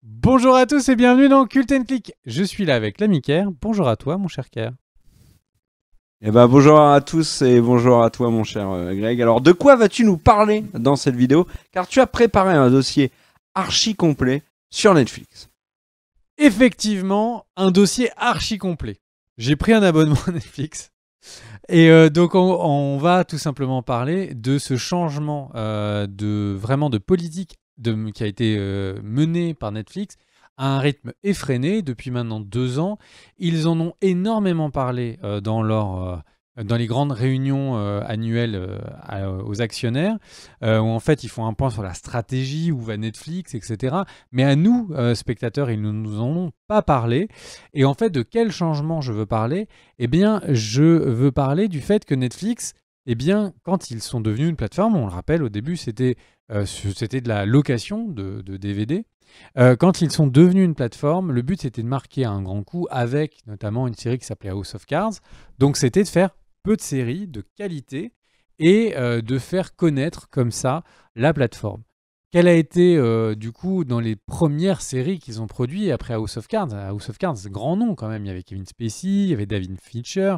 Bonjour à tous et bienvenue dans Cult and Click. Je suis là avec l'ami Ker. Bonjour à toi, mon cher Ker. Bonjour à tous et bonjour à toi mon cher Greg. Alors de quoi vas-tu nous parler dans cette vidéo? Car tu as préparé un dossier archi complet sur Netflix. Effectivement, un dossier archi complet. J'ai pris un abonnement à Netflix. Et donc on va tout simplement parler de ce changement de politique qui a été mené par Netflix à un rythme effréné depuis maintenant 2 ans. Ils en ont énormément parlé dans les grandes réunions annuelles aux actionnaires, où en fait ils font un point sur la stratégie, où va Netflix, etc. Mais à nous, spectateurs, ils ne nous en ont pas parlé. Et en fait, de quel changement je veux parler? Eh bien, je veux parler du fait que Netflix, eh bien, quand ils sont devenus une plateforme, on le rappelle, au début, c'était de la location de DVD. Quand ils sont devenus une plateforme, le but, c'était de marquer un grand coup avec notamment une série qui s'appelait House of Cards. Donc, c'était de faire peu de séries, de qualité, et de faire connaître comme ça la plateforme. Quelle a été, du coup, dans les premières séries qu'ils ont produites après House of Cards? House of Cards, grand nom quand même. Il y avait Kevin Spacey, il y avait David Fincher.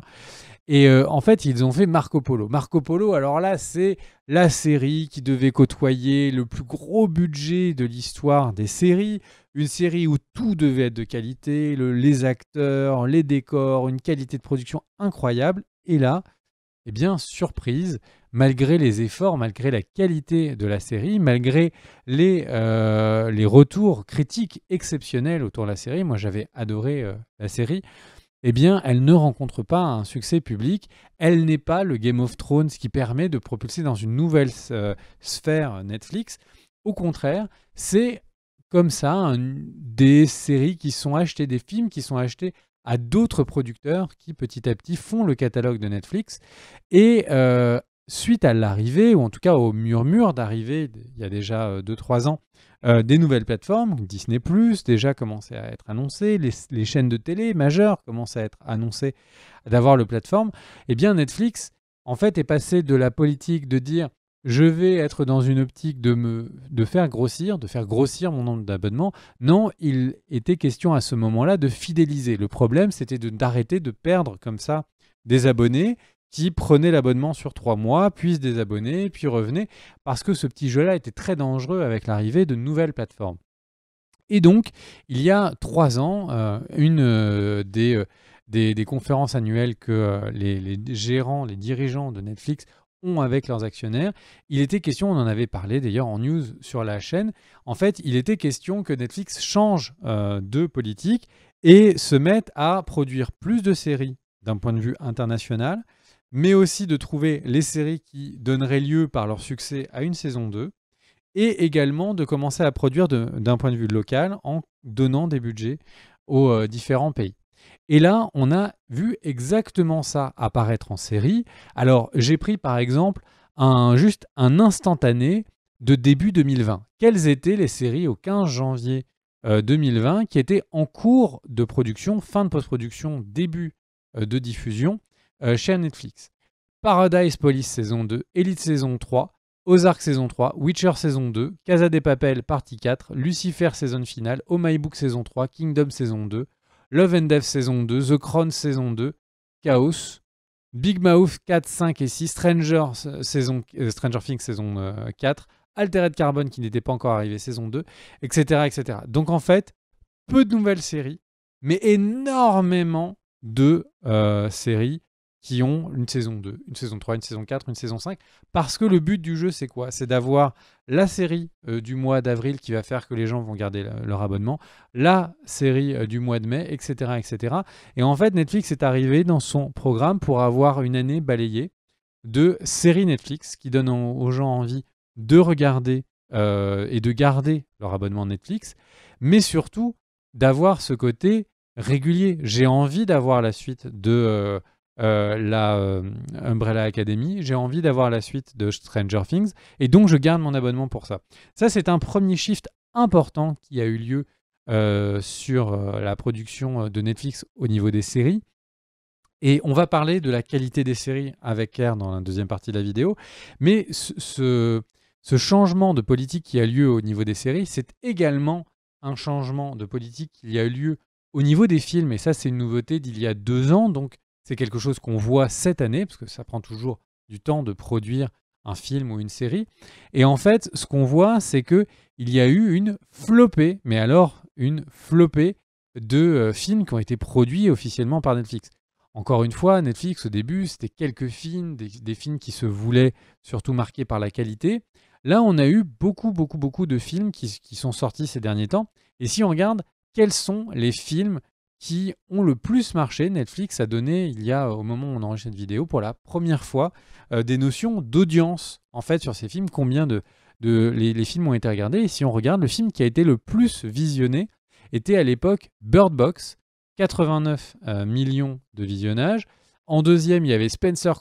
Et en fait, ils ont fait Marco Polo. Marco Polo, alors là, c'est la série qui devait côtoyer le plus gros budget de l'histoire des séries. Une série où tout devait être de qualité, les acteurs, les décors, une qualité de production incroyable. Et là, eh bien, surprise, malgré les efforts, malgré la qualité de la série, malgré les retours critiques exceptionnels autour de la série, moi j'avais adoré la série, eh bien, elle ne rencontre pas un succès public. Elle n'est pas le Game of Thrones qui permet de propulser dans une nouvelle sphère Netflix. Au contraire, c'est comme ça des séries qui sont achetées, des films qui sont achetés à d'autres producteurs qui petit à petit font le catalogue de Netflix. Et suite à l'arrivée, ou en tout cas au murmure d'arrivée, il y a déjà 2-3 ans, des nouvelles plateformes, Disney+, déjà commençait à être annoncé, les chaînes de télé majeures commencent à être annoncées d'avoir le plateforme, eh bien Netflix, en fait, est passé de la politique de dire je vais être dans une optique de faire grossir mon nombre d'abonnements. Non, il était question à ce moment-là de fidéliser. Le problème, c'était d'arrêter de perdre comme ça des abonnés qui prenaient l'abonnement sur 3 mois, puis se désabonnaient, puis revenaient, parce que ce petit jeu-là était très dangereux avec l'arrivée de nouvelles plateformes. Et donc, il y a 3 ans, une des conférences annuelles que les gérants, les dirigeants de Netflix ont avec leurs actionnaires, il était question, on en avait parlé d'ailleurs en news sur la chaîne, en fait, il était question que Netflix change de politique et se mette à produire plus de séries d'un point de vue international, mais aussi de trouver les séries qui donneraient lieu par leur succès à une saison 2, et également de commencer à produire d'un point de vue local en donnant des budgets aux différents pays. Et là, on a vu exactement ça apparaître en série. Alors, j'ai pris par exemple juste un instantané de début 2020. Quelles étaient les séries au 15 janvier 2020 qui étaient en cours de production, fin de post-production, début de diffusion chez Netflix? Paradise Police saison 2, Elite saison 3, Ozark saison 3, Witcher saison 2, Casa de Papel partie 4, Lucifer saison finale, Oh My Book saison 3, Kingdom saison 2, Love and Death saison 2, The Crown saison 2, Chaos, Big Mouth 4, 5 et 6, Stranger Things saison 4, Altered Carbon qui n'était pas encore arrivé saison 2, etc., etc. Donc en fait, peu de nouvelles séries, mais énormément de séries qui ont une saison 2, une saison 3, une saison 4, une saison 5. Parce que le but du jeu, c'est quoi? C'est d'avoir la série du mois d'avril qui va faire que les gens vont garder leur abonnement, la série du mois de mai, etc., etc. Et en fait, Netflix est arrivé dans son programme pour avoir une année balayée de séries Netflix qui donnent aux gens envie de regarder et de garder leur abonnement Netflix, mais surtout d'avoir ce côté régulier. J'ai envie d'avoir la suite de la Umbrella Academy, j'ai envie d'avoir la suite de Stranger Things, et donc je garde mon abonnement pour ça. Ça, c'est un premier shift important qui a eu lieu sur la production de Netflix au niveau des séries. Et on va parler de la qualité des séries avec Claire dans la deuxième partie de la vidéo. Mais ce changement de politique qui a lieu au niveau des séries, c'est également un changement de politique qui a eu lieu au niveau des films, et ça c'est une nouveauté d'il y a 2 ans, donc c'est quelque chose qu'on voit cette année, parce que ça prend toujours du temps de produire un film ou une série. Et en fait, ce qu'on voit, c'est qu'il y a eu une flopée, mais alors une flopée de films qui ont été produits officiellement par Netflix. Encore une fois, Netflix, au début, c'était quelques films, des films qui se voulaient surtout marqués par la qualité. Là, on a eu beaucoup de films qui sont sortis ces derniers temps. Et si on regarde quels sont les films qui ont le plus marché, Netflix a donné, au moment où on enregistre cette vidéo, pour la première fois, des notions d'audience, en fait, sur ces films, combien les films ont été regardés. Et si on regarde, le film qui a été le plus visionné était à l'époque Bird Box, 89 millions de visionnages. En deuxième, il y avait Spencer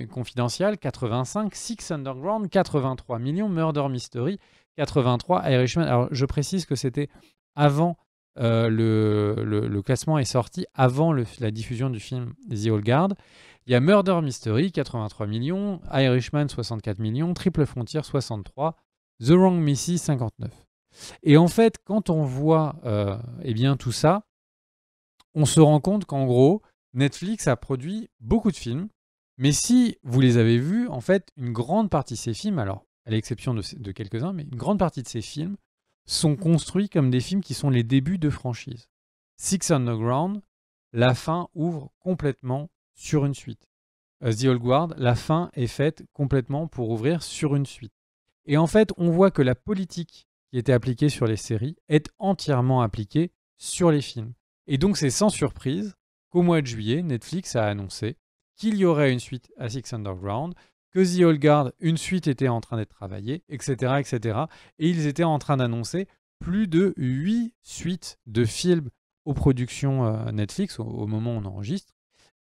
Confidential, 85, Six Underground, 83 millions, Murder Mystery, 83, Irishman. Alors, je précise que c'était avant le classement est sorti, avant la diffusion du film The Old Guard. Il y a Murder Mystery, 83 millions, Irishman, 64 millions, Triple Frontier, 63, The Wrong Missy, 59. Et en fait, quand on voit tout ça, on se rend compte qu'en gros, Netflix a produit beaucoup de films, mais si vous les avez vus, en fait, une grande partie de ces films, alors à l'exception de quelques-uns, mais une grande partie de ces films sont construits comme des films qui sont les débuts de franchise. Six Underground, la fin ouvre complètement sur une suite. The Old Guard, la fin est faite complètement pour ouvrir sur une suite. Et en fait, on voit que la politique qui était appliquée sur les séries est entièrement appliquée sur les films. Et donc, c'est sans surprise qu'au mois de juillet, Netflix a annoncé qu'il y aurait une suite à Six Underground, que The Old Guard, une suite était en train d'être travaillée, etc., etc. Et ils étaient en train d'annoncer plus de 8 suites de films aux productions Netflix au moment où on enregistre.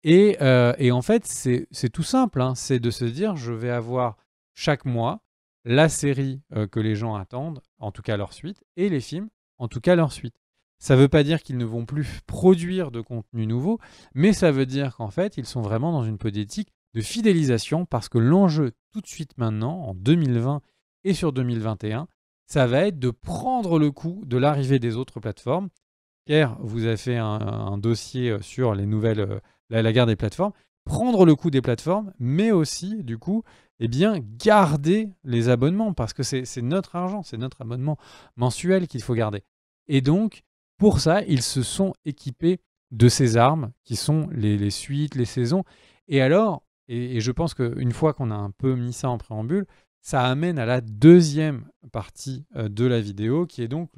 Et en fait, c'est tout simple, hein. C'est de se dire, je vais avoir chaque mois la série que les gens attendent, en tout cas leur suite, et les films, en tout cas leur suite. Ça ne veut pas dire qu'ils ne vont plus produire de contenu nouveau, mais ça veut dire qu'en fait, ils sont vraiment dans une politique de fidélisation, parce que l'enjeu tout de suite maintenant, en 2020 et sur 2021, ça va être de prendre le coup de l'arrivée des autres plateformes. Pierre, vous avez fait un dossier sur les nouvelles, la guerre des plateformes. Prendre le coup des plateformes, mais aussi, du coup, garder les abonnements, parce que c'est notre argent, c'est notre abonnement mensuel qu'il faut garder. Et donc, pour ça, ils se sont équipés de ces armes qui sont les suites, les saisons. Et alors, et je pense qu'une fois qu'on a un peu mis ça en préambule, ça amène à la deuxième partie de la vidéo, qui est donc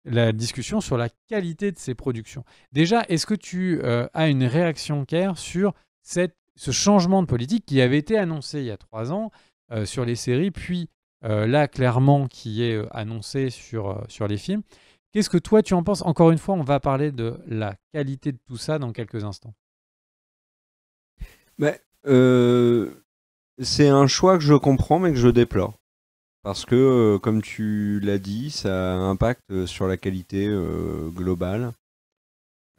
la discussion sur la qualité de ces productions. Déjà, est-ce que tu as une réaction, Kerr, sur ce changement de politique qui avait été annoncé il y a 3 ans sur les séries, puis là, clairement, qui est annoncé sur les films? Qu'est-ce que toi, tu en penses? Encore une fois, on va parler de la qualité de tout ça dans quelques instants. C'est un choix que je comprends, mais que je déplore. Parce que, comme tu l'as dit, ça impacte sur la qualité globale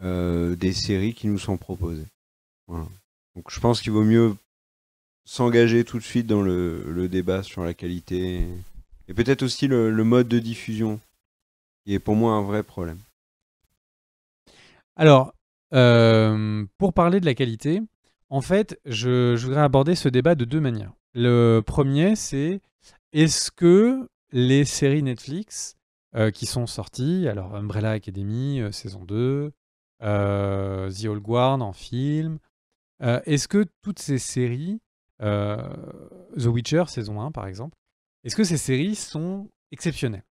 des séries qui nous sont proposées. Voilà. Donc je pense qu'il vaut mieux s'engager tout de suite dans le débat sur la qualité. Et peut-être aussi le mode de diffusion, qui est pour moi un vrai problème. Alors, pour parler de la qualité, en fait, je voudrais aborder ce débat de 2 manières. Le premier, c'est est-ce que les séries Netflix qui sont sorties, alors Umbrella Academy, saison 2, The Old Guard en film, est-ce que toutes ces séries, The Witcher, saison 1 par exemple, est-ce que ces séries sont exceptionnelles?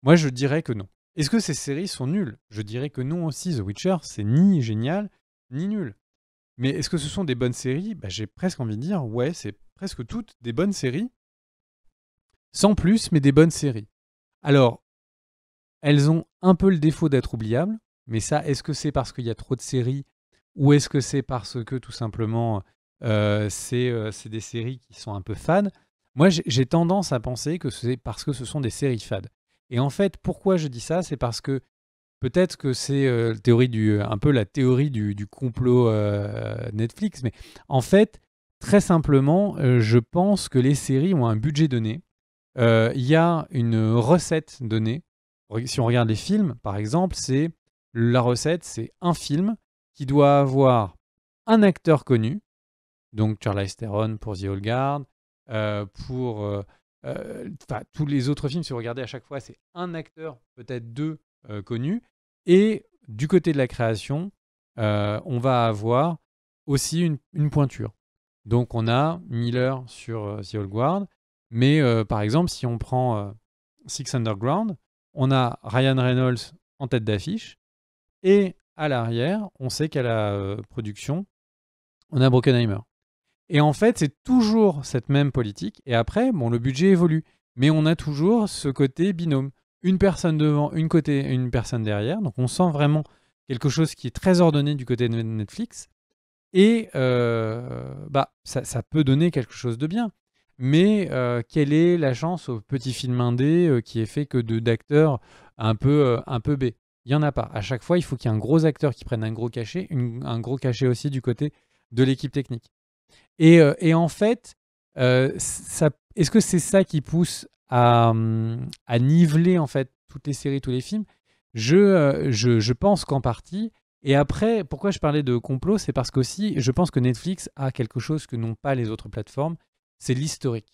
Moi, je dirais que non. Est-ce que ces séries sont nulles? Je dirais que non aussi. The Witcher, c'est ni génial, ni nul. Mais est-ce que ce sont des bonnes séries? J'ai presque envie de dire, ouais, c'est presque toutes des bonnes séries. Sans plus, mais des bonnes séries. Alors, elles ont un peu le défaut d'être oubliables, mais ça, est-ce que c'est parce qu'il y a trop de séries, ou est-ce que c'est parce que, tout simplement, c'est des séries qui sont un peu fades? Moi, j'ai tendance à penser que c'est parce que ce sont des séries fades. Et en fait, pourquoi je dis ça? C'est parce que peut-être que c'est un peu la théorie du complot Netflix, mais en fait, très simplement, je pense que les séries ont un budget donné, il y a une recette donnée, Si on regarde les films, par exemple, la recette, c'est un film qui doit avoir un acteur connu, donc Charlize Theron pour The Old Guard, tous les autres films, si vous regardez à chaque fois, c'est un acteur, peut-être deux connus, et du côté de la création, on va avoir aussi une pointure. Donc on a Miller sur The Old Guard, mais par exemple, si on prend Six Underground, on a Ryan Reynolds en tête d'affiche, et à l'arrière, on sait qu'à la production, on a Brockenheimer. Et en fait, c'est toujours cette même politique. Et après, bon, le budget évolue. Mais on a toujours ce côté binôme. Une personne devant, une personne derrière. Donc on sent vraiment quelque chose qui est très ordonné du côté de Netflix. Et ça peut donner quelque chose de bien. Mais quelle est la chance au petit film indé qui est fait que d'acteurs un peu B? Il n'y en a pas. À chaque fois, il faut qu'il y ait un gros acteur qui prenne un gros cachet, un gros cachet aussi du côté de l'équipe technique. Et en fait, est-ce que c'est ça qui pousse à niveler en fait toutes les séries, tous les films? Je pense qu'en partie. Et après, pourquoi je parlais de complot, c'est parce qu'aussi, je pense que Netflix a quelque chose que n'ont pas les autres plateformes, c'est l'historique.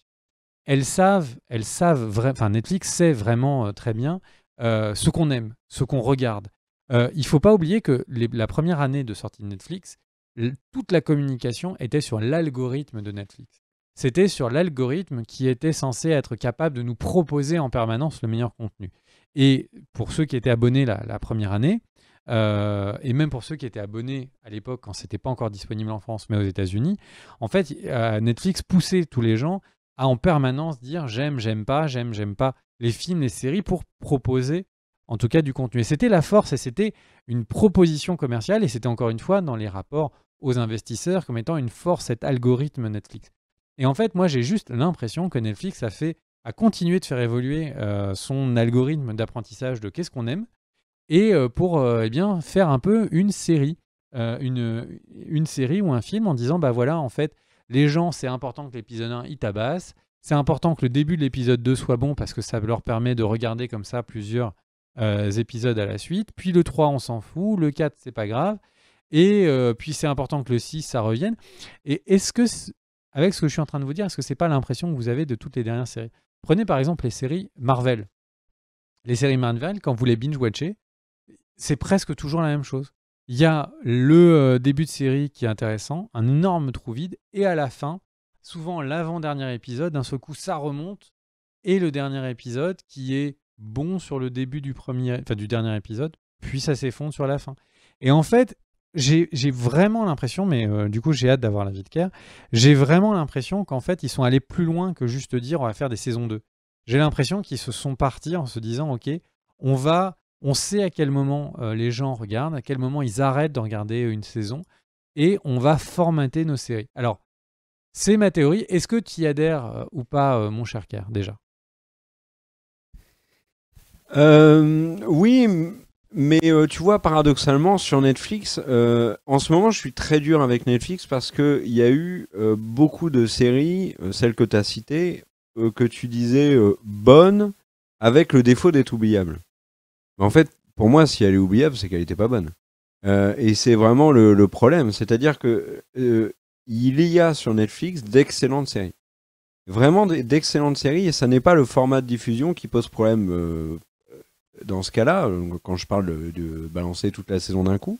Netflix sait vraiment très bien ce qu'on aime, ce qu'on regarde. Il ne faut pas oublier que la première année de sortie de Netflix, toute la communication était sur l'algorithme de Netflix. C'était sur l'algorithme qui était censé être capable de nous proposer en permanence le meilleur contenu. Et pour ceux qui étaient abonnés la première année, et même pour ceux qui étaient abonnés à l'époque quand c'était pas encore disponible en France mais aux États-Unis, en fait Netflix poussait tous les gens à en permanence dire j'aime pas les films, les séries pour proposer en tout cas du contenu. Et c'était la force et c'était une proposition commerciale et c'était encore une fois dans les rapports aux investisseurs comme étant une force, cet algorithme Netflix. Et en fait moi j'ai juste l'impression que Netflix a continué de faire évoluer son algorithme d'apprentissage de qu'est-ce qu'on aime et pour faire un peu une série, une série ou un film en disant bah voilà en fait les gens c'est important que l'épisode 1 il tabasse, c'est important que le début de l'épisode 2 soit bon parce que ça leur permet de regarder comme ça plusieurs épisodes à la suite, puis le 3 on s'en fout, le 4 c'est pas grave, et puis c'est important que le 6 ça revienne. Et est-ce que avec ce que je suis en train de vous dire, est-ce que c'est pas l'impression que vous avez de toutes les dernières séries? Prenez par exemple les séries Marvel. Les séries Marvel, quand vous les binge-watchez, c'est presque toujours la même chose. Il y a le début de série qui est intéressant, un énorme trou vide, et à la fin, souvent l'avant-dernier épisode, d'un seul coup ça remonte, et le dernier épisode qui est bon sur le début du dernier épisode, puis ça s'effondre sur la fin. Et en fait, j'ai vraiment l'impression, mais du coup j'ai hâte d'avoir l'avis de Kerr, j'ai vraiment l'impression qu'en fait ils sont allés plus loin que juste dire on va faire des saisons 2. J'ai l'impression qu'ils se sont partis en se disant ok, on sait à quel moment les gens regardent, à quel moment ils arrêtent de regarder une saison, et on va formater nos séries. Alors, c'est ma théorie. Est-ce que tu y adhères ou pas, mon cher Kerr, déjà? Oui, mais tu vois, paradoxalement, sur Netflix, en ce moment, je suis très dur avec Netflix parce qu'il y a eu beaucoup de séries, celles que tu as citées, que tu disais bonnes, avec le défaut d'être oubliable. Mais en fait, pour moi, si elle est oubliable, c'est qu'elle n'était pas bonne. Et c'est vraiment le problème. C'est-à-dire que il y a sur Netflix d'excellentes séries. Vraiment d'excellentes séries, et ça n'est pas le format de diffusion qui pose problème dans ce cas-là, quand je parle de balancer toute la saison d'un coup.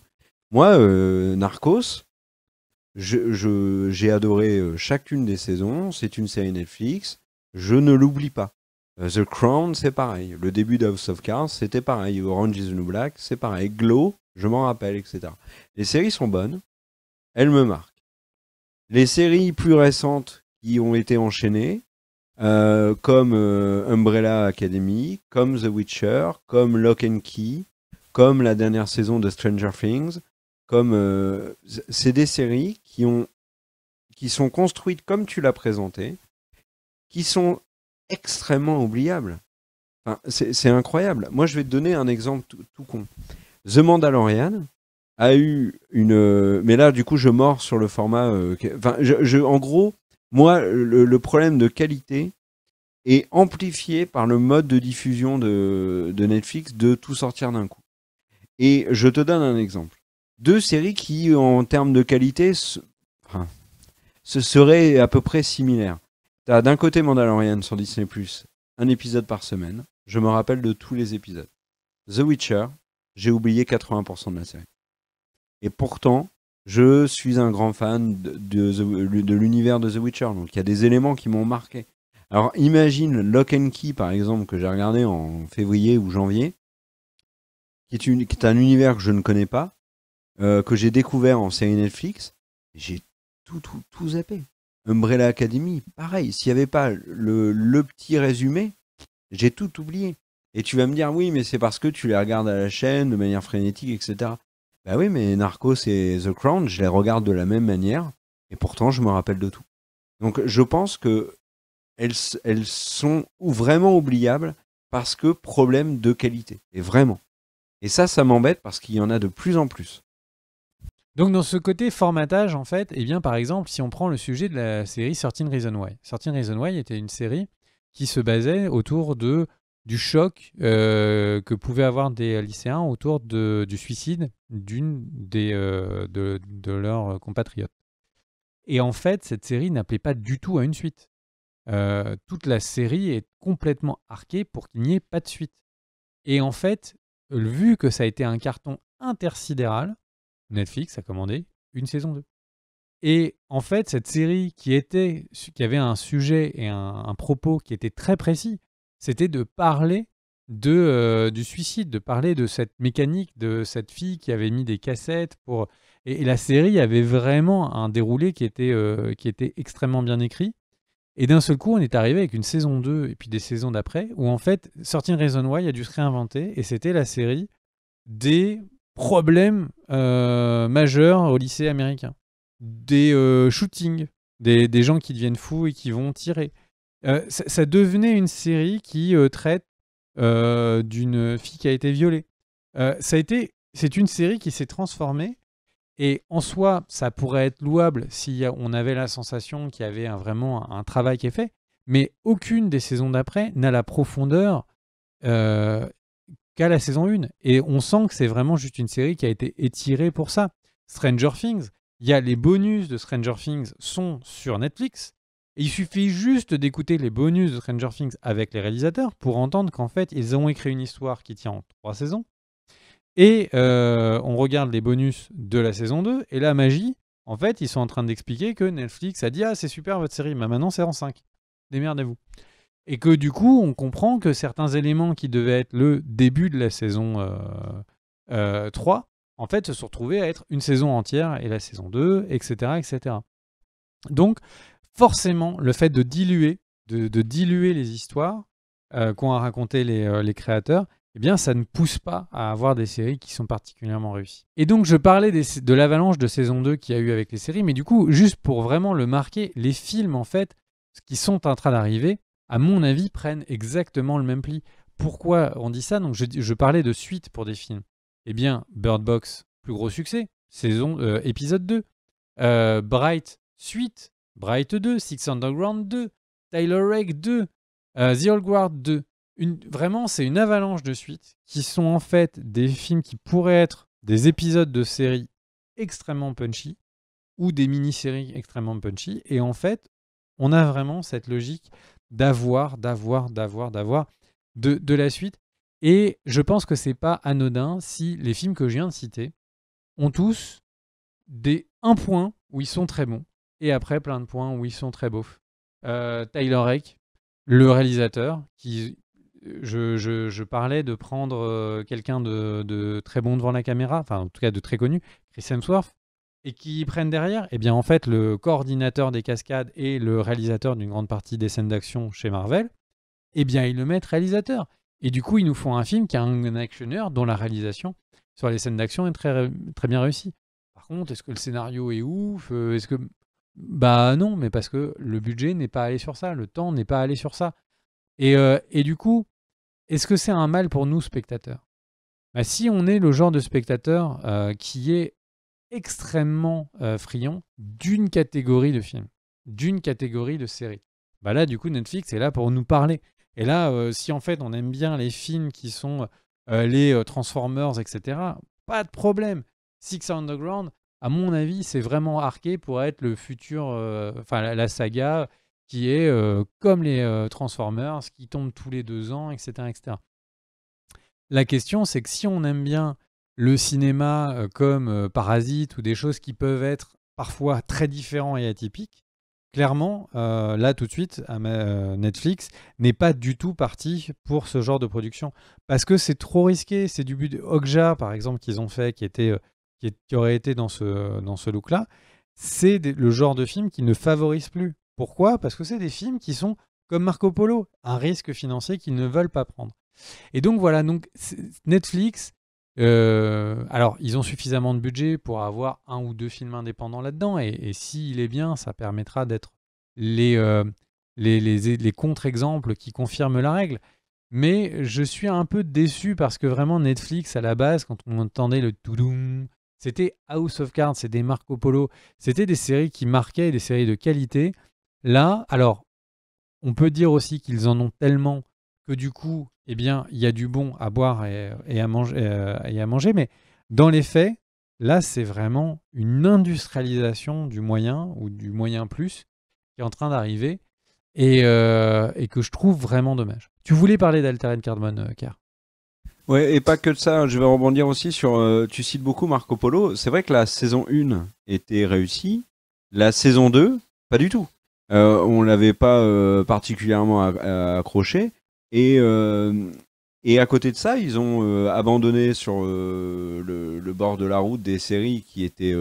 Moi, Narcos, j'ai adoré chacune des saisons. C'est une série Netflix. Je ne l'oublie pas. The Crown, c'est pareil. Le début d'House of Cards, c'était pareil. Orange is the New Black, c'est pareil. Glow, je m'en rappelle, etc. Les séries sont bonnes. Elles me marquent. Les séries plus récentes qui ont été enchaînées, comme Umbrella Academy, comme The Witcher, comme Lock and Key, comme la dernière saison de Stranger Things, c'est des séries qui sont construites comme tu l'as présenté, qui sont extrêmement oubliables. Enfin, c'est incroyable. Moi, je vais te donner un exemple tout con. The Mandalorian a eu une... mais là, du coup, je mords sur le format... en gros, moi, le problème de qualité, et amplifié par le mode de diffusion de Netflix de tout sortir d'un coup. Et je te donne un exemple. 2 séries qui, en termes de qualité, ce seraient à peu près similaires. T'as d'un côté Mandalorian sur Disney+, un épisode par semaine. Je me rappelle de tous les épisodes. The Witcher, j'ai oublié 80% de la série. Et pourtant, je suis un grand fan de l'univers de The Witcher. Donc il y a des éléments qui m'ont marqué. Alors imagine Lock and Key, par exemple, que j'ai regardé en février ou janvier, qui est un univers que je ne connais pas, que j'ai découvert en série Netflix. J'ai tout zappé. Umbrella Academy, pareil. S'il n'y avait pas le petit résumé, j'ai tout oublié. Et tu vas me dire, oui, mais c'est parce que tu les regardes à la chaîne de manière frénétique, etc. Bah oui, mais Narcos et The Crown, je les regarde de la même manière, et pourtant je me rappelle de tout. Donc je pense que elles sont vraiment oubliables parce que problème de qualité. Et vraiment. Et ça m'embête parce qu'il y en a de plus en plus. Donc dans ce côté formatage, en fait, eh bien par exemple, si on prend le sujet de la série 13 Reasons Why. 13 Reasons Why était une série qui se basait autour du choc que pouvaient avoir des lycéens autour du suicide de leurs compatriotes. Et en fait, cette série n'appelait pas du tout à une suite. Toute la série est complètement arquée pour qu'il n'y ait pas de suite. Et en fait, vu que ça a été un carton intersidéral, Netflix a commandé une saison 2. Et en fait, cette série qui avait un sujet et un propos qui était très précis, c'était de parler du suicide, de parler de cette mécanique de cette fille qui avait mis des cassettes pour... Et la série avait vraiment un déroulé qui était extrêmement bien écrit. Et d'un seul coup, on est arrivé avec une saison 2 et puis des saisons d'après, où en fait, 13 Reasons Why a dû se réinventer, et c'était la série des problèmes majeurs au lycée américain. Des shootings, des gens qui deviennent fous et qui vont tirer. Ça devenait une série qui traite d'une fille qui a été violée. C'est une série qui s'est transformée, et en soi, ça pourrait être louable si on avait la sensation qu'il y avait vraiment un travail qui est fait, mais aucune des saisons d'après n'a la profondeur qu'à la saison 1. Et on sent que c'est vraiment juste une série qui a été étirée pour ça. Stranger Things, les bonus de Stranger Things sont sur Netflix. Et il suffit juste d'écouter les bonus de Stranger Things avec les réalisateurs pour entendre qu'en fait, ils ont écrit une histoire qui tient en 3 saisons. Et on regarde les bonus de la saison 2, et la magie, en fait, ils sont en train d'expliquer que Netflix a dit « Ah, c'est super votre série, mais maintenant c'est en 5. Démerdez-vous ». Et que du coup, on comprend que certains éléments qui devaient être le début de la saison 3, en fait, se sont retrouvés à être une saison entière, et la saison 2, etc. etc. Donc, forcément, le fait de diluer les histoires qu'ont à raconter les créateurs, eh bien, ça ne pousse pas à avoir des séries qui sont particulièrement réussies. Et donc, je parlais de l'avalanche de saison 2 qu'il y a eu avec les séries, mais du coup, juste pour vraiment le marquer, les films, en fait, qui sont en train d'arriver, à mon avis, prennent exactement le même pli. Pourquoi on dit ça? Donc, je parlais de suite pour des films. Eh bien, Bird Box, plus gros succès, épisode 2. Bright, suite. Bright 2, Six Underground 2, Tyler Rake 2, The Old Guard 2. Vraiment, c'est une avalanche de suites qui sont en fait des films qui pourraient être des épisodes de séries extrêmement punchy ou des mini-séries extrêmement punchy. Et en fait, on a vraiment cette logique d'avoir de la suite. Et je pense que c'est pas anodin si les films que je viens de citer ont tous un point où ils sont très bons et après plein de points où ils sont très beaufs. Tyler Rake, le réalisateur, je parlais de prendre quelqu'un de très bon devant la caméra, enfin en tout cas de très connu, Chris Hemsworth, et qui prennent derrière, eh bien en fait le coordinateur des cascades et le réalisateur d'une grande partie des scènes d'action chez Marvel, eh bien ils le mettent réalisateur. Et du coup ils nous font un film qui a un actionneur dont la réalisation sur les scènes d'action est très, très bien réussie. Par contre, est-ce que le scénario est ouf? Est-ce que... Bah non, mais parce que le budget n'est pas allé sur ça, le temps n'est pas allé sur ça. Et du coup, est-ce que c'est un mal pour nous, spectateurs? Bah, si on est le genre de spectateur qui est extrêmement friand d'une catégorie de films, d'une catégorie de séries, bah là, du coup, Netflix est là pour nous parler. Et là, si en fait, on aime bien les films qui sont les Transformers, etc., pas de problème. Six Underground, à mon avis, c'est vraiment arqué pour être le futur, enfin la saga qui est comme les Transformers, qui tombent tous les 2 ans, etc., etc. La question, c'est que si on aime bien le cinéma comme Parasite ou des choses qui peuvent être parfois très différents et atypiques, clairement, là tout de suite, Netflix n'est pas du tout parti pour ce genre de production. Parce que c'est trop risqué. C'est du but. Okja, par exemple, qu'ils ont fait, qui aurait été dans ce look-là, c'est le genre de film qui ne favorise plus. Pourquoi? Parce que c'est des films qui sont comme Marco Polo, un risque financier qu'ils ne veulent pas prendre. Et donc voilà, donc Netflix, alors ils ont suffisamment de budget pour avoir 1 ou 2 films indépendants là-dedans, et s'il est bien, ça permettra d'être les contre-exemples qui confirment la règle. Mais je suis un peu déçu parce que vraiment Netflix, à la base, quand on entendait le toudoum, c'était House of Cards, c'était Marco Polo, c'était des séries qui marquaient, des séries de qualité. Là, alors, on peut dire aussi qu'ils en ont tellement que du coup, eh bien, il y a du bon à boire et à manger. Mais dans les faits, là, c'est vraiment une industrialisation du moyen ou du moyen plus qui est en train d'arriver et que je trouve vraiment dommage. Tu voulais parler d'Altered Carbone, Car. Ouais, et pas que de ça, je vais rebondir aussi sur. Tu cites beaucoup Marco Polo. C'est vrai que la saison 1 était réussie. La saison 2, pas du tout. On l'avait pas particulièrement accroché. Et à côté de ça, ils ont abandonné sur le bord de la route des séries qui étaient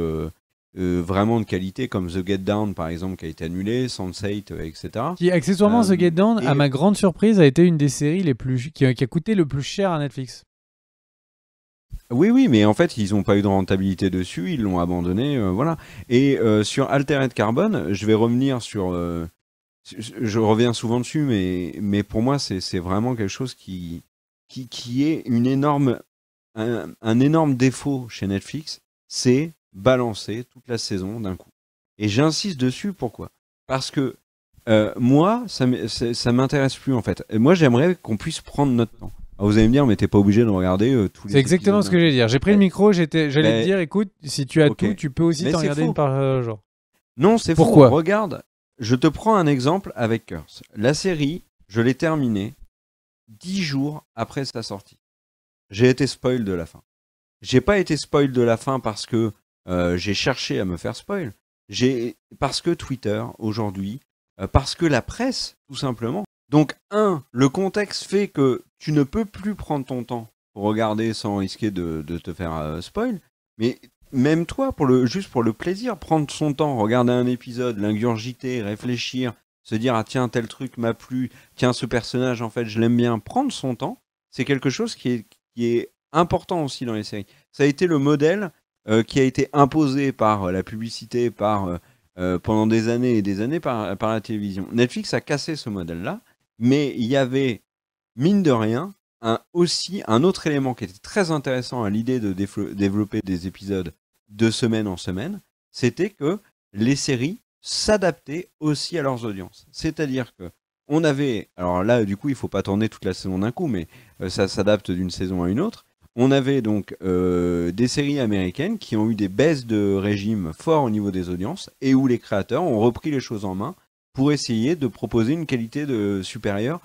vraiment de qualité, comme The Get Down par exemple, qui a été annulé, Sense8, etc. Qui, accessoirement, The Get Down, à et- ma grande surprise, a été une des séries qui a coûté le plus cher à Netflix. Oui, oui, mais en fait, ils n'ont pas eu de rentabilité dessus, ils l'ont abandonné, voilà. Et sur Altered Carbone, je vais revenir sur. Je reviens souvent dessus, mais pour moi, c'est vraiment quelque chose qui est un énorme défaut chez Netflix, c'est balancer toute la saison d'un coup. Et j'insiste dessus, pourquoi? Parce que moi, ça m'intéresse plus en fait. Et moi, j'aimerais qu'on puisse prendre notre temps. Alors, vous allez me dire, mais t'es pas obligé de regarder tous les C'est exactement épisodes ce d'un que coup. j'allais dire. J'ai pris le micro, j'allais te dire, écoute, si tu as Ok. tout, tu peux aussi Mais t'en c'est regarder une faux. par jour. Non, c'est faux. Pourquoi? Regarde, je te prends un exemple avec Curse. La série, je l'ai terminée 10 jours après sa sortie. J'ai été spoil de la fin. J'ai pas été spoil de la fin parce que j'ai cherché à me faire spoil. Parce que Twitter, aujourd'hui, parce que la presse, tout simplement. Donc, le contexte fait que tu ne peux plus prendre ton temps pour regarder sans risquer de te faire spoil. Mais même toi, juste pour le plaisir, prendre son temps, regarder un épisode, l'ingurgiter, réfléchir, se dire, ah tiens, tel truc m'a plu, tiens, ce personnage, en fait, je l'aime bien, prendre son temps, c'est quelque chose qui est important aussi dans les séries. Ça a été le modèle qui a été imposé par la publicité, pendant des années et des années par la télévision. Netflix a cassé ce modèle-là, mais il y avait, mine de rien, aussi un autre élément qui était très intéressant à l'idée de développer des épisodes de semaine en semaine, c'était que les séries s'adaptaient aussi à leurs audiences. C'est-à-dire que on avait, alors là du coup il faut pas tourner toute la saison d'un coup, mais ça s'adapte d'une saison à une autre. On avait donc des séries américaines qui ont eu des baisses de régime forts au niveau des audiences et où les créateurs ont repris les choses en main pour essayer de proposer une qualité supérieure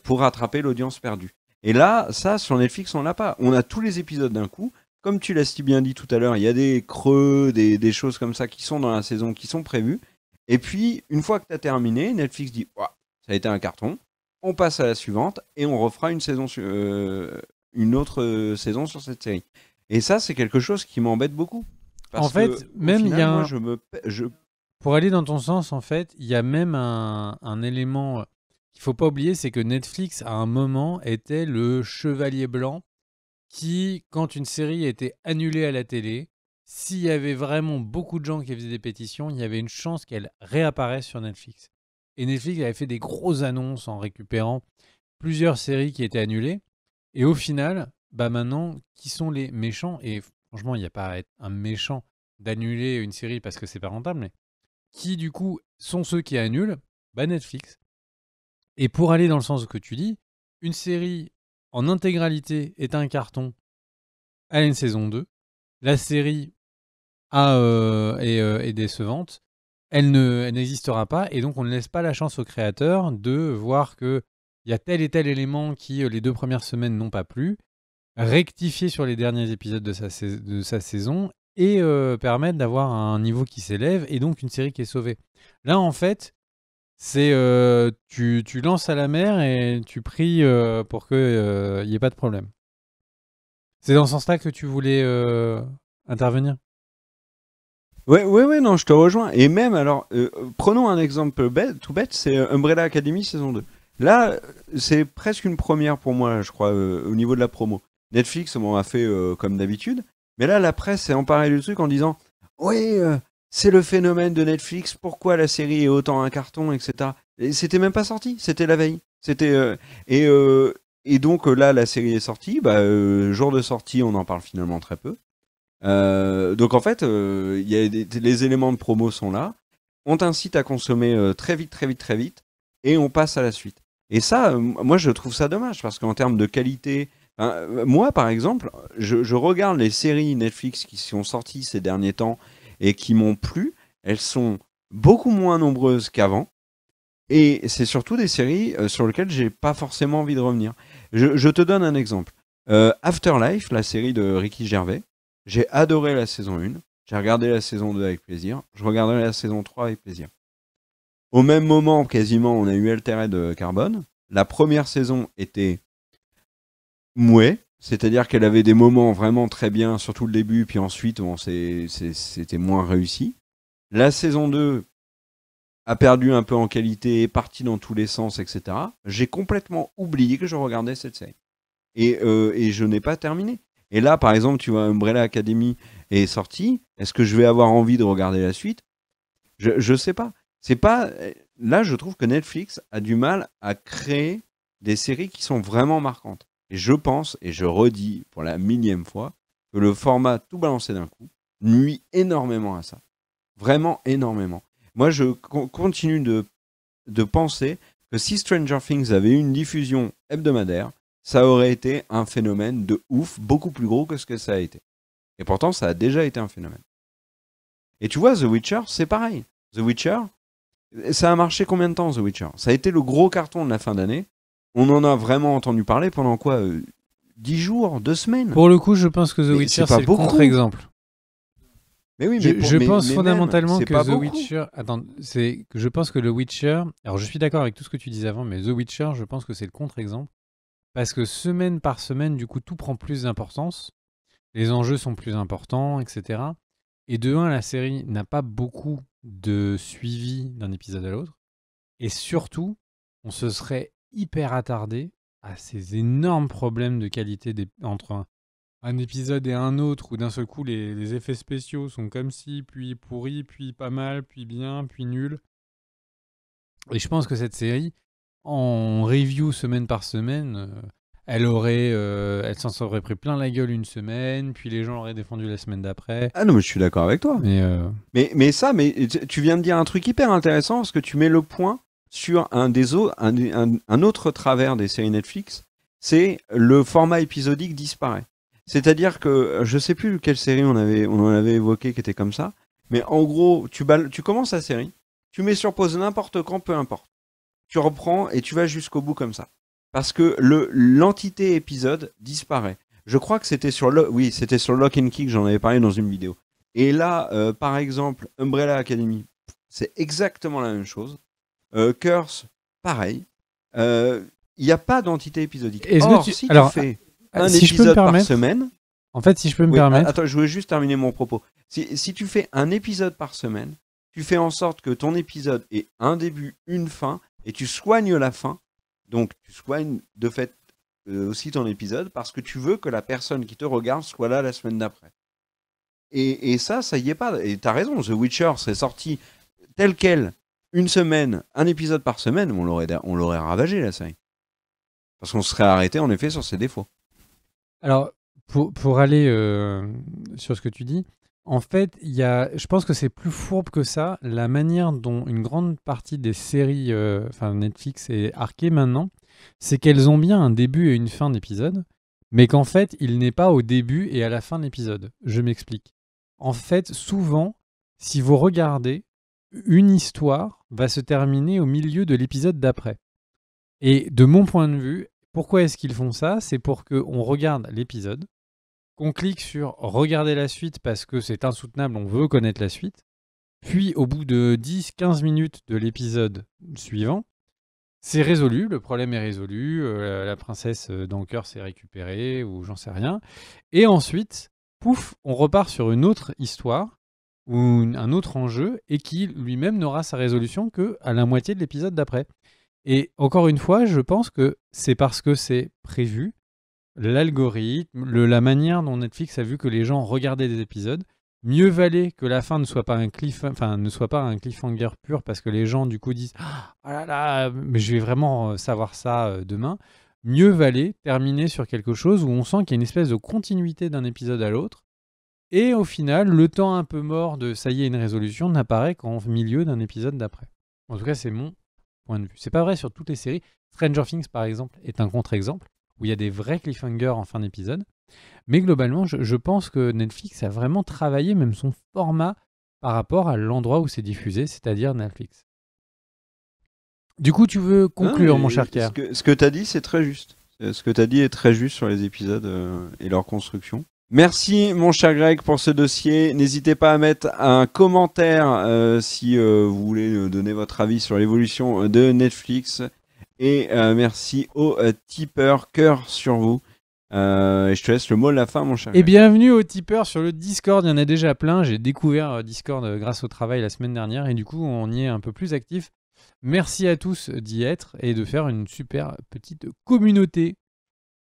pour rattraper l'audience perdue. Et là, ça, sur Netflix, on l'a pas. On a tous les épisodes d'un coup. Comme tu l'as si bien dit tout à l'heure, il y a des creux, des choses comme ça qui sont dans la saison, qui sont prévues. Et puis, une fois que tu as terminé, Netflix dit ouah, ça a été un carton. On passe à la suivante et on refera une autre saison sur cette série. Et ça, c'est quelque chose qui m'embête beaucoup. Parce En fait, que, au même il y final, a moi, un... Pour aller dans ton sens, en fait, il y a même un élément qu'il faut pas oublier, c'est que Netflix, à un moment, était le chevalier blanc qui, quand une série était annulée à la télé, s'il y avait vraiment beaucoup de gens qui faisaient des pétitions, il y avait une chance qu'elle réapparaisse sur Netflix. Et Netflix avait fait des grosses annonces en récupérant plusieurs séries qui étaient annulées. Et au final, bah maintenant, qui sont les méchants? Et franchement, il n'y a pas à être un méchant d'annuler une série parce que c'est pas rentable, mais qui du coup sont ceux qui annulent? Bah Netflix. Et pour aller dans le sens que tu dis, une série en intégralité est un carton, elle a une saison 2. La série est décevante. Elle n'existera pas. Et donc, on ne laisse pas la chance au créateur de voir qu'il y a tel et tel élément qui, les 2 premières semaines, n'ont pas plu, rectifier sur les derniers épisodes de sa saison et permettre d'avoir un niveau qui s'élève et donc une série qui est sauvée. Là, en fait, c'est tu lances à la mer et tu pries pour qu'il n'y ait pas de problème. C'est dans ce sens-là que tu voulais intervenir? Ouais, non, je te rejoins. Et même, alors, prenons un exemple tout bête, c'est Umbrella Academy saison 2. Là, c'est presque une première pour moi, je crois, au niveau de la promo. Netflix a fait comme d'habitude, mais là, la presse s'est emparée du truc en disant « Oui, c'est le phénomène de Netflix, pourquoi la série est autant un carton, etc. » Et c'était même pas sorti, c'était la veille. Et donc là, la série est sortie, jour de sortie, on en parle finalement très peu. Donc en fait, les éléments de promo sont là. On t'incite à consommer très vite, et on passe à la suite. Et ça, moi je trouve ça dommage parce qu'en termes de qualité, moi par exemple, je regarde les séries Netflix qui sont sorties ces derniers temps et qui m'ont plu. Elles sont beaucoup moins nombreuses qu'avant. Et c'est surtout des séries sur lesquelles j'ai pas forcément envie de revenir. Je te donne un exemple. Afterlife, la série de Ricky Gervais. J'ai adoré la saison 1, j'ai regardé la saison 2 avec plaisir, je regarderai la saison 3 avec plaisir. Au même moment, quasiment, on a eu Altered Carbon. La première saison était mouais, c'est-à-dire qu'elle avait des moments vraiment très bien, surtout le début, puis ensuite, c'était moins réussi. La saison 2 a perdu un peu en qualité, est partie dans tous les sens, etc. J'ai complètement oublié que je regardais cette série. Et je n'ai pas terminé. Et là, par exemple, tu vois, Umbrella Academy est sorti. Est-ce que je vais avoir envie de regarder la suite ? Je sais pas. C'est pas. Là, je trouve que Netflix a du mal à créer des séries qui sont vraiment marquantes. Et je pense, et je redis pour la 1000e fois, que le format tout balancé d'un coup nuit énormément à ça. Vraiment énormément. Moi, je continue de penser que si Stranger Things avait eu une diffusion hebdomadaire, ça aurait été un phénomène de ouf, beaucoup plus gros que ce que ça a été. Et pourtant, ça a déjà été un phénomène. Et tu vois, The Witcher, c'est pareil. The Witcher, ça a marché combien de temps, The Witcher ? Ça a été le gros carton de la fin d'année. On en a vraiment entendu parler pendant quoi 10 jours, 2 semaines ? Pour le coup, je pense que The Witcher, c'est le contre-exemple. Mais oui, je pense fondamentalement même, que The Witcher... Attends, c'est que je pense que le Witcher... Alors, je suis d'accord avec tout ce que tu disais avant, mais The Witcher, je pense que c'est le contre-exemple. Parce que semaine par semaine, du coup, tout prend plus d'importance. Les enjeux sont plus importants, etc. Et de un, la série n'a pas beaucoup de suivi d'un épisode à l'autre. Et surtout, on se serait hyper attardé à ces énormes problèmes de qualité entre un épisode et un autre, où d'un seul coup, les effets spéciaux sont comme si, puis pourris, puis pas mal, puis bien, puis nul. Et je pense que cette série, en review semaine par semaine, elle s'en serait pris plein la gueule une semaine, puis les gens l'auraient défendu la semaine d'après. Ah non, mais je suis d'accord avec toi. Mais tu viens de dire un truc hyper intéressant, parce que tu mets le point sur un autre travers des séries Netflix, c'est le format épisodique disparaît. C'est-à-dire que, je sais plus quelle série on en avait évoqué qui était comme ça, mais en gros, tu commences la série, tu mets sur pause n'importe quand, peu importe. Tu reprends et tu vas jusqu'au bout comme ça. Parce que l'entité épisode disparaît. Je crois que c'était sur Lock and Key que j'en avais parlé dans une vidéo. Et là, par exemple, Umbrella Academy, c'est exactement la même chose. Curse, pareil. Il n'y a pas d'entité épisodique. Or, si tu fais un épisode par semaine... En fait, si je peux me permettre... Attends, je voulais juste terminer mon propos. Si tu fais un épisode par semaine, tu fais en sorte que ton épisode ait un début, une fin, et tu soignes la fin. Donc, tu soignes de fait aussi ton épisode parce que tu veux que la personne qui te regarde soit là la semaine d'après. Et ça y est pas. Et t'as raison, The Witcher serait sorti tel quel, une semaine, un épisode par semaine, on l'aurait ravagé la série. Parce qu'on se serait arrêté en effet sur ses défauts. Alors, pour aller sur ce que tu dis, En fait, je pense que c'est plus fourbe que ça. La manière dont une grande partie des séries, Netflix est arquée maintenant, c'est qu'elles ont bien un début et une fin d'épisode, mais qu'en fait, il n'est pas au début et à la fin de l'épisode. Je m'explique. En fait, souvent, si vous regardez, une histoire va se terminer au milieu de l'épisode d'après. Et de mon point de vue, pourquoi est-ce qu'ils font ça? C'est pour qu'on regarde l'épisode, qu'on clique sur regarder la suite parce que c'est insoutenable, on veut connaître la suite. Puis au bout de 10-15 minutes de l'épisode suivant, c'est résolu, le problème est résolu, la princesse dans le cœur s'est récupérée ou j'en sais rien. Et ensuite, pouf, on repart sur une autre histoire ou un autre enjeu et qui lui-même n'aura sa résolution qu'à la moitié de l'épisode d'après. Et encore une fois, je pense que c'est parce que c'est prévu, l'algorithme, la manière dont Netflix a vu que les gens regardaient des épisodes. Mieux valait que la fin ne soit pas un cliffhanger pur parce que les gens du coup disent ah là là, mais je vais vraiment savoir ça demain. Mieux valait terminer sur quelque chose où on sent qu'il y a une espèce de continuité d'un épisode à l'autre. Et au final, le temps un peu mort de ça y est une résolution n'apparaît qu'en milieu d'un épisode d'après. En tout cas, c'est mon point de vue. C'est pas vrai sur toutes les séries. Stranger Things, par exemple, est un contre-exemple où il y a des vrais cliffhangers en fin d'épisode. Mais globalement, je pense que Netflix a vraiment travaillé même son format par rapport à l'endroit où c'est diffusé, c'est-à-dire Netflix. Du coup, tu veux conclure, mon cher Kerr? Ce que tu as dit, c'est très juste. Ce que tu as dit est très juste sur les épisodes et leur construction. Merci, mon cher Greg, pour ce dossier. N'hésitez pas à mettre un commentaire si vous voulez donner votre avis sur l'évolution de Netflix. Et merci aux tipeurs, cœur sur vous. Et je te laisse le mot de la fin, mon cher. Et bienvenue aux tipeurs sur le Discord. Il y en a déjà plein. J'ai découvert Discord grâce au travail la semaine dernière et du coup, on y est un peu plus actif. Merci à tous d'y être et de faire une super petite communauté.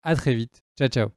À très vite. Ciao, ciao.